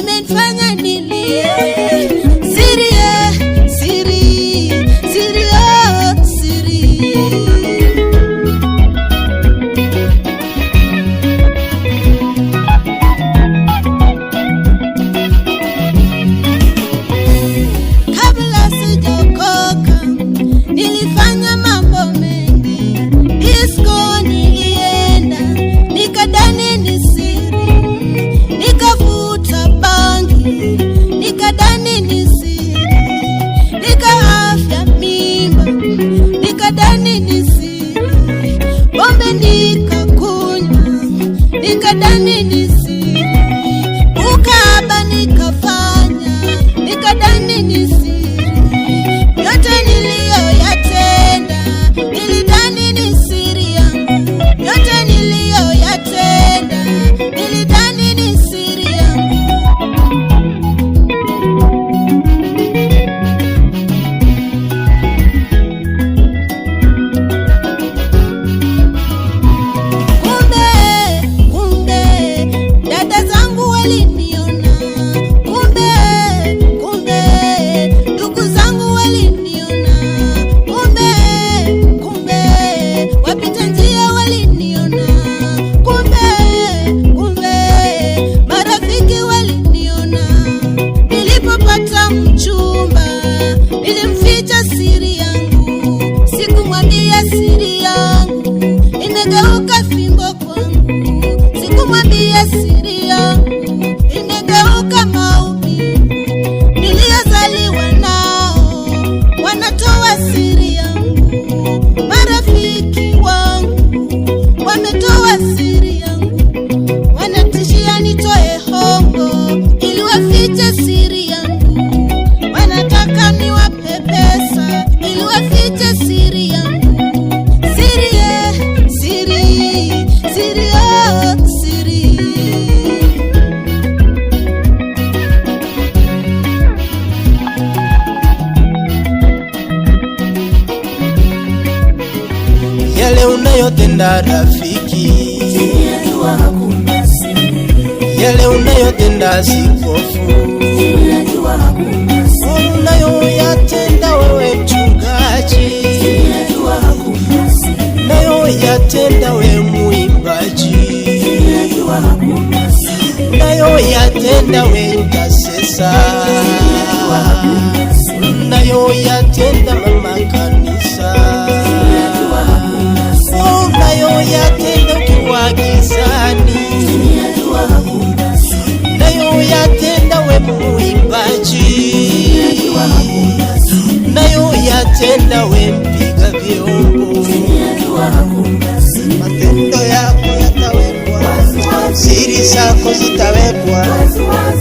imenifanya nilie. Siri siri siri siri. Kabla sijaokoka nilifanya mambo mengi. Disco nilienda, nikadani ni siri. Nikavuta bangi, nikadani ni siri. Nikaafya mimba, nikadani ni siri. Pombe nikakunywa, nikadani ni siri. Ukahaba nikafanya, nikadani ni siri. Yote niliyoyatenda, nilidhani ni siri yangu. Yote niliyoyatenda, nilidhani ni siri yangu. Kumbe dada zangu waliniona. Kumbe ndugu zangu waliniona. Kumbe wapita njia waliniona. Kumbe marafiki waliniona. Nilipopata mchumba nilimficha siri yangu. Sikumwambia siri yangu, imegeuka fimbo kwangu. Sikumwambia siri yangu, imegeuka maumivu. Niliyozaliwa nao wanatoa siri yangu. Marafiki wangu wametoa siri yangu. Wanatishia nitoe hongo ili wafiche siri yangu. Wanataka niwape pesa ili wafiche siri yangu. Siri siri siri siri. Yale unayotenda rafiki, Ninajua hakuna siri. yale unayotenda sikofu, Ninajua hakuna siri. unayoyatenda wewe mchungaji, Ninajua hakuna siri. unayoyatenda wewe muimbaji, Ninajua hakuna siri. unayoyatenda wewe mtasesa, unayoyatenda mama kanisa, unayoyatenda ukiwa gizani, Ninajua hakuna siri. unayoyatenda wewe muimbaji, Ninajua hakuna siri. unayoyatenda wewe mpiga vyombo. Ninajua hakuna siri. Matendo yako yatawekwa, siri zako zitawekwa,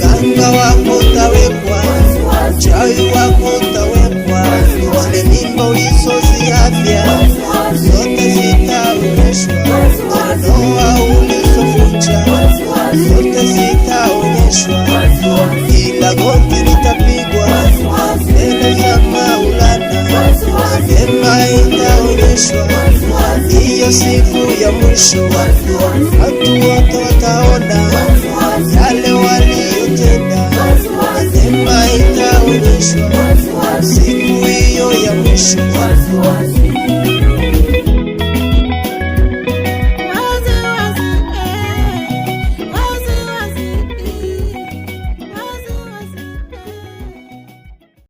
ganga wako utawekwa, uchawi wako utawekwa, zile mimba ulizoziafya zote zitaonyeshwa, ndoa ulizovunja zote zitaonyeshwa, kila goti litapigwa mbele za Maulana, neema itaonyeshwa hiyo siku ya mwisho. Watu wote wataona